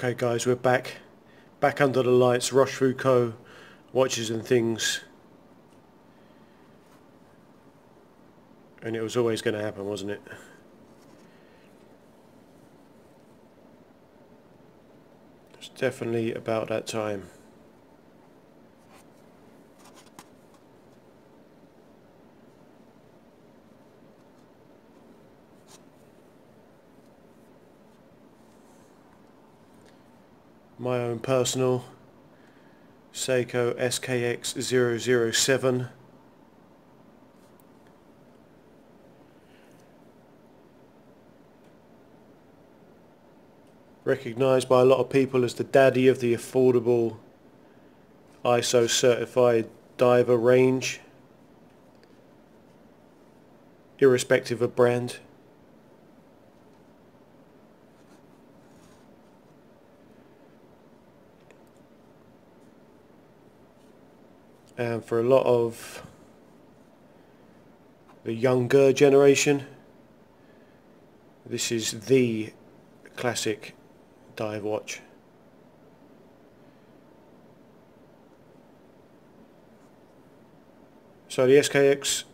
Okay guys, we're back under the lights. Roshfooco watches and things, and it was always going to happen, wasn't it? It's definitely about that time. My own personal Seiko SKX007. Recognised by a lot of people as the daddy of the affordable ISO certified diver range, irrespective of brand. And for a lot of the younger generation, this is the classic dive watch. So the SKX,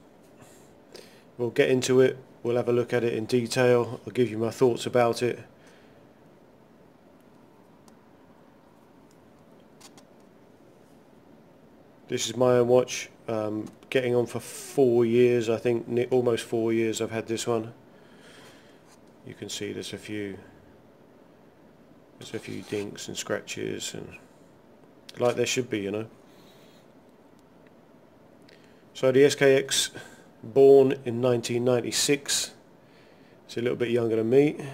we'll get into it, we'll have a look at it in detail, I'll give you my thoughts about it. This is my own watch, getting on for 4 years, I think, almost 4 years I've had this one. You can see there's a few dinks and scratches, and like there should be, you know. So the SKX, born in 1996, it's a little bit younger than me,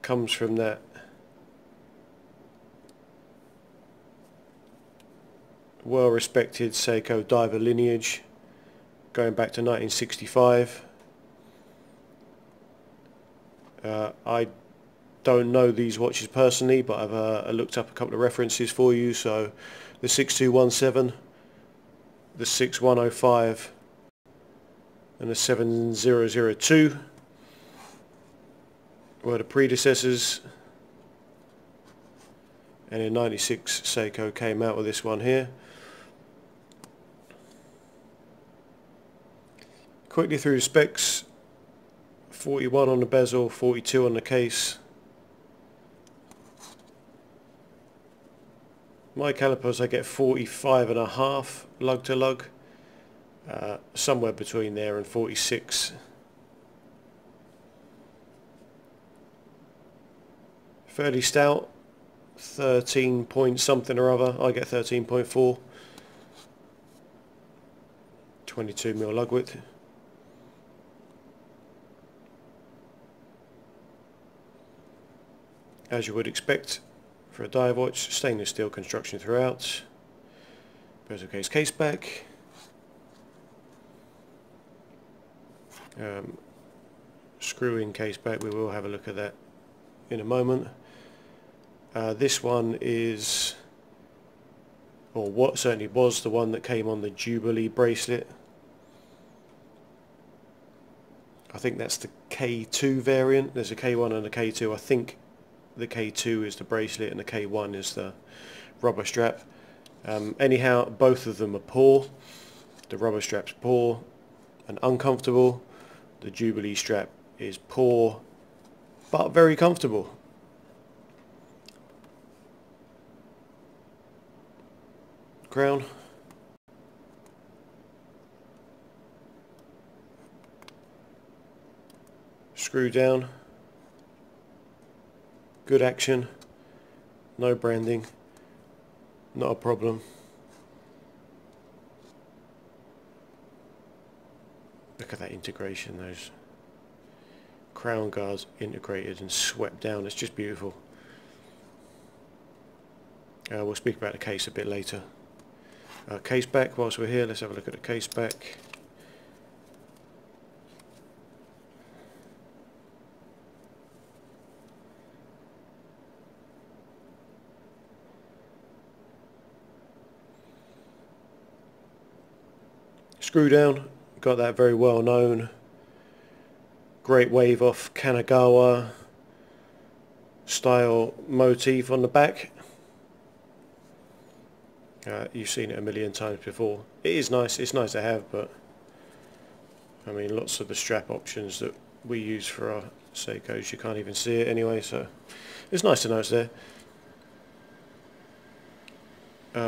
comes from that well respected Seiko diver lineage going back to 1965. I don't know these watches personally, but I've looked up a couple of references for you. So the 6217, the 6105 and the 7002 were the predecessors, and in 96 Seiko came out with this one here. Quickly through the specs: 41 on the bezel, 42 on the case. My calipers, I get 45.5 lug to lug, somewhere between there and 46. Fairly stout, 13 point something or other. I get 13.4. 22mm lug width. As you would expect for a dive watch, stainless steel construction throughout. Bezel case back. Screw in case back, we will have a look at that in a moment. This one is, or what certainly was, the one that came on the Jubilee bracelet. I think that's the K2 variant. There's a K1 and a K2. I think the K2 is the bracelet and the K1 is the rubber strap. Anyhow, both of them are poor. The rubber strap's poor and uncomfortable. The Jubilee strap is poor but very comfortable. Crown. Screw down. Good action, no branding, not a problem. Look at that integration, those crown guards integrated and swept down, it's just beautiful. We'll speak about the case a bit later. Case back, whilst we're here, let's have a look at the case back. Screw down, got that very well known. Great wave off Kanagawa style motif on the back. You've seen it a million times before. It is nice, it's nice to have, but I mean lots of the strap options that we use for our Seikos, you can't even see it anyway, so it's nice to know it's there.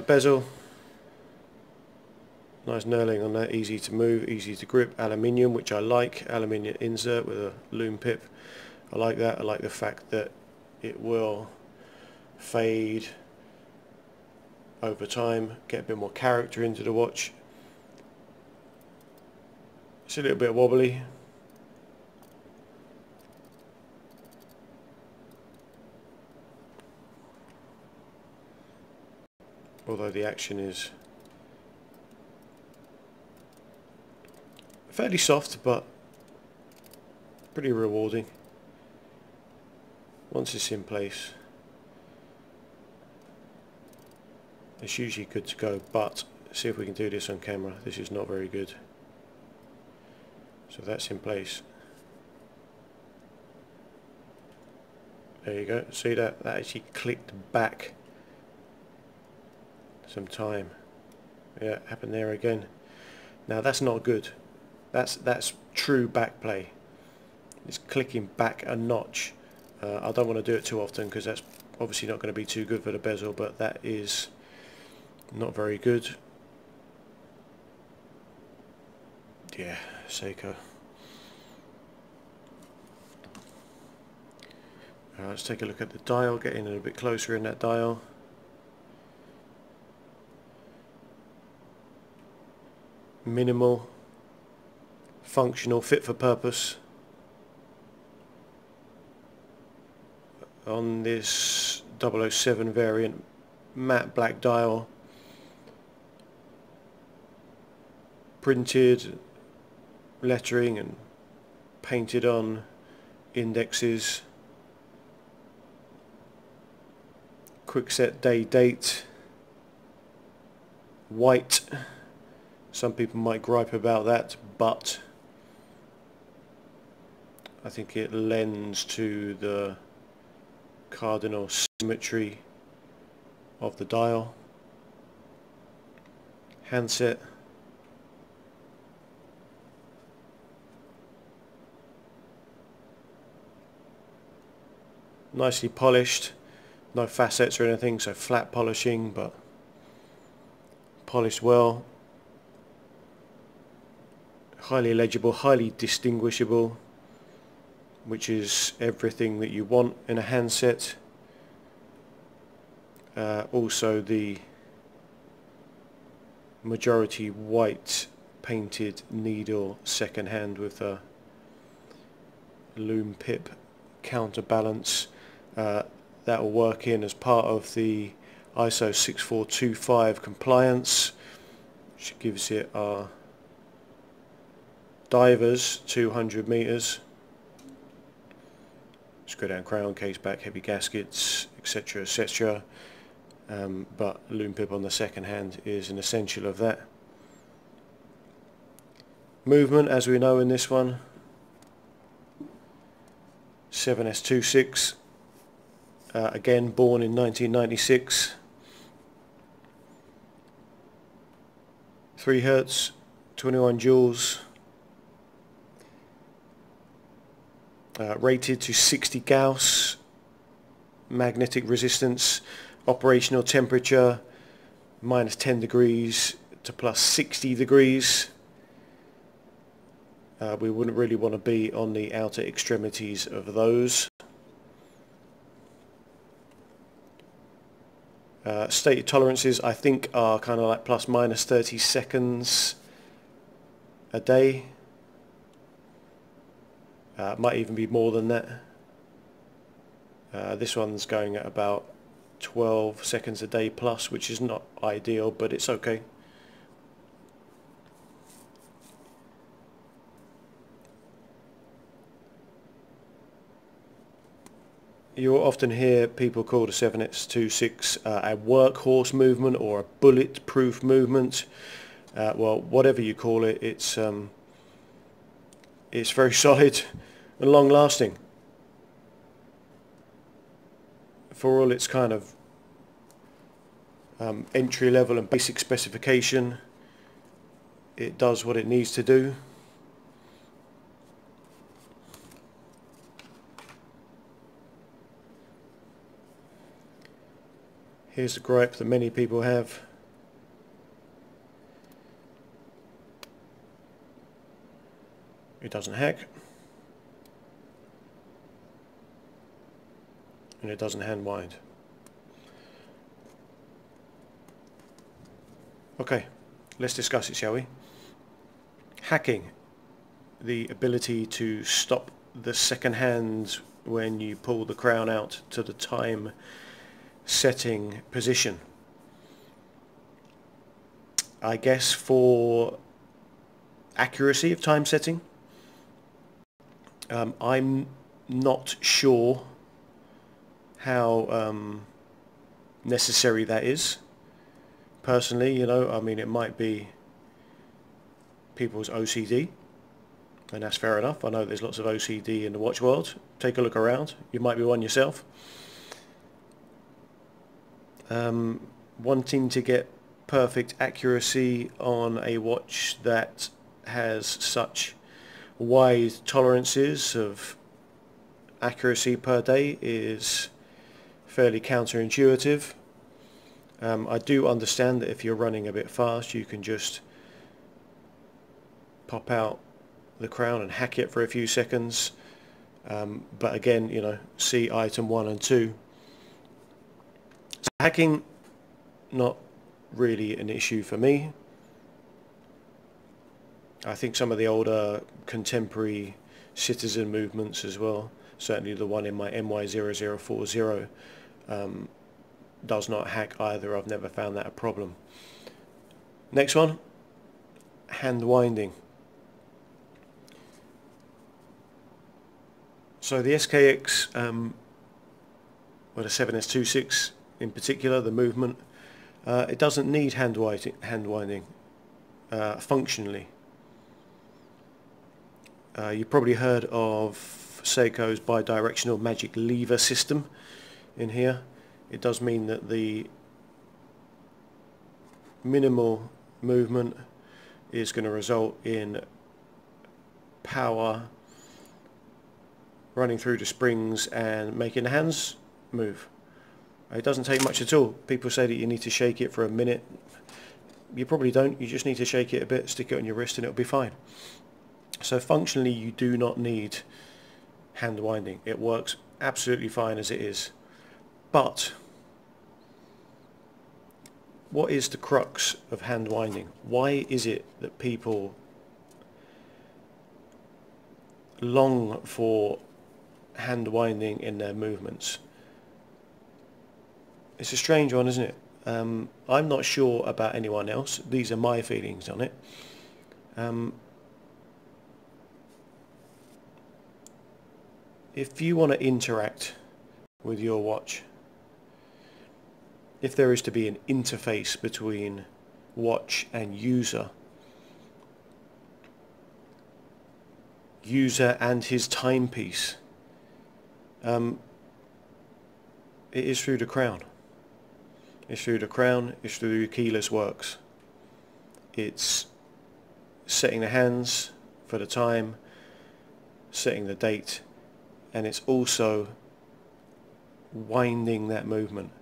Bezel, nice knurling on that, easy to move, easy to grip, aluminium, which I like, aluminium insert with a loom pip. I like that. I like the fact that it will fade over time, get a bit more character into the watch. It's a little bit wobbly. Although the action is fairly soft, but pretty rewarding once it's in place. It's usually good to go, but see if we can do this on camera. This is not very good. So that's in place. There you go. See that? That actually clicked back some time. Yeah, happened there again. Now that's not good. That's true back play. It's clicking back a notch. I don't want to do it too often because that's obviously not going to be too good for the bezel, but that is not very good. Yeah, Seiko. Let's take a look at the dial, get in a bit closer in that dial. Minimal, functional, fit for purpose. On this 007 variant, matte black dial, printed lettering and painted on indexes, quick set day date, white. Some people might gripe about that, but I think it lends to the cardinal symmetry of the dial. Handset, nicely polished, no facets or anything, so flat polishing, but polished well. Highly legible, highly distinguishable, which is everything that you want in a handset. Also the majority white painted needle second hand with a loom pip counterbalance. That will work in as part of the ISO 6425 compliance, which gives it our divers 200 meters. Screw down crown, case back, heavy gaskets, etc, etc. But loom pip on the second hand is an essential of that. Movement, as we know in this one, 7S26, again born in 1996, 3 Hz, 21 joules, rated to 60 Gauss, magnetic resistance, operational temperature -10 degrees to +60 degrees. We wouldn't really want to be on the outer extremities of those. Stated tolerances I think are kind of like ±30 seconds a day. Might even be more than that. This one's going at about 12 seconds a day plus, which is not ideal, but it's okay. You'll often hear people call the 7S26 a workhorse movement or a bulletproof movement. Well, whatever you call it, it's very solid and long lasting. for all its kind of entry level and basic specification, it does what it needs to do. Here's the gripe that many people have. It doesn't hack, and it doesn't hand wind. Okay, let's discuss it, shall we? Hacking, the ability to stop the second hand when you pull the crown out to the time setting position. I guess for accuracy of time setting. I'm not sure how necessary that is. Personally, you know, I mean, it might be people's OCD, and that's fair enough. I know there's lots of OCD in the watch world. Take a look around. You might be one yourself. Wanting to get perfect accuracy on a watch that has such wide tolerances of accuracy per day is fairly counterintuitive. I do understand that if you're running a bit fast, you can just pop out the crown and hack it for a few seconds. But again, you know, see item 1 and 2. So hacking, not really an issue for me. I think some of the older contemporary citizen movements as well, certainly the one in my MY0040, does not hack either. I've never found that a problem. Next one, hand winding. So the SKX, well, the 7S26 in particular, the movement, it doesn't need hand winding functionally. You've probably heard of Seiko's bidirectional magic lever system in here. It does mean that the minimal movement is going to result in power running through the springs and making the hands move. It doesn't take much at all. People say that you need to shake it for a minute. You probably don't. You just need to shake it a bit, stick it on your wrist, and it'll be fine. So functionally, you do not need hand winding. It works absolutely fine as it is. But what is the crux of hand winding? Why is it that people long for hand winding in their movements? It's a strange one, isn't it? I'm not sure about anyone else. These are my feelings on it. If you want to interact with your watch, if there is to be an interface between watch and user and his timepiece, it is through the crown. It's through the crown, it's through the keyless works. It's setting the hands for the time, setting the date, and it's also winding that movement.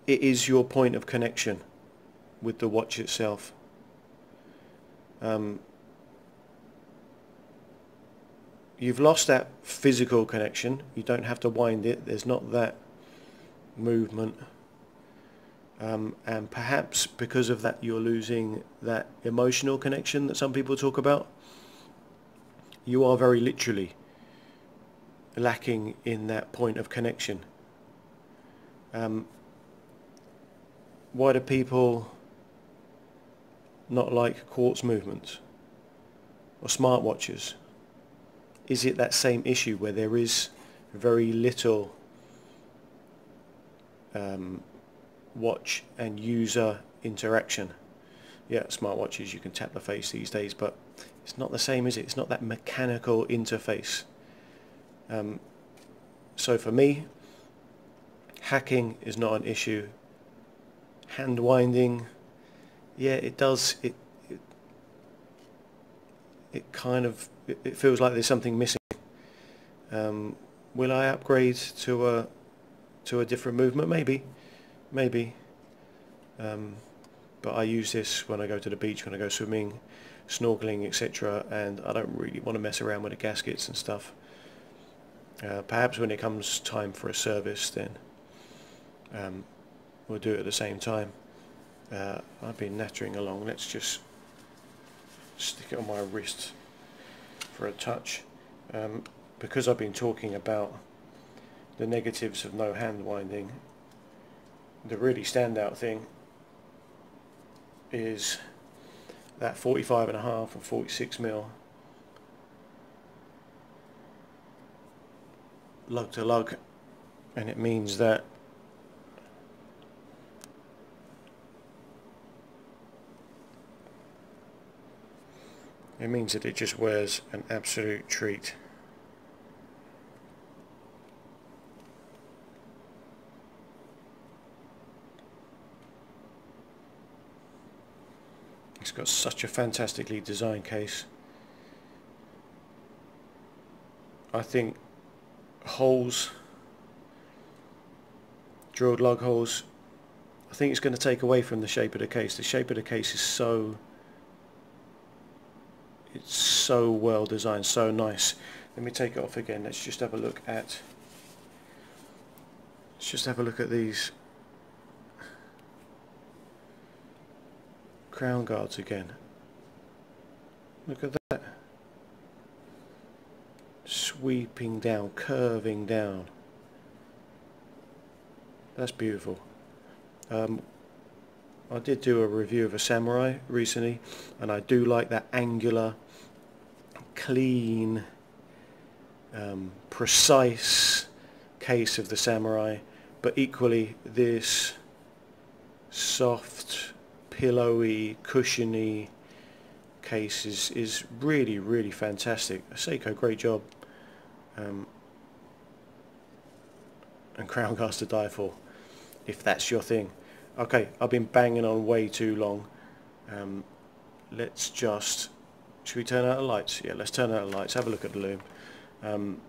It is your point of connection with the watch itself. You've lost that physical connection. You don't have to wind it. There's not that movement. And perhaps because of that, you're losing that emotional connection that some people talk about. You are very literally lacking in that point of connection. Why do people not like quartz movements or smartwatches? Is it that same issue where there is very little watch and user interaction? Yeah, smartwatches, you can tap the face these days, but it's not the same, is it? It's not that mechanical interface. So for me, Hacking is not an issue. Hand winding, yeah, it does. It kind of it feels like there's something missing. Will I upgrade to a different movement? Maybe. But I use this when I go to the beach, when I go swimming, snorkeling, etc. And I don't really want to mess around with the gaskets and stuff. Perhaps when it comes time for a service, then we'll do it at the same time. I've been nattering along. Let's just stick it on my wrist for a touch. Because I've been talking about the negatives of no hand winding, the really standout thing is that 45.5 and 46mm lug to lug, and it means that it just wears an absolute treat. It's got such a fantastically designed case. I think holes, drilled lug holes, I think it's going to take away from the shape of the case. The shape of the case is so well designed, so nice. Let me take it off again. Let's just have a look at these crown guards again. Look at that, sweeping down, curving down. That's beautiful. I did do a review of a Samurai recently, and I do like that angular, clean, precise case of the Samurai, but equally this soft, pillowy, cushiony case is really, really fantastic. Seiko, great job. And crown guards to die for, if that's your thing. Okay, I've been banging on way too long. Let's just, should we turn out the lights? Yeah, let's turn out the lights, have a look at the loom.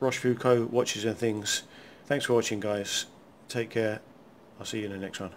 Roshfooco, watches and things. Thanks for watching, guys. Take care. I'll see you in the next one.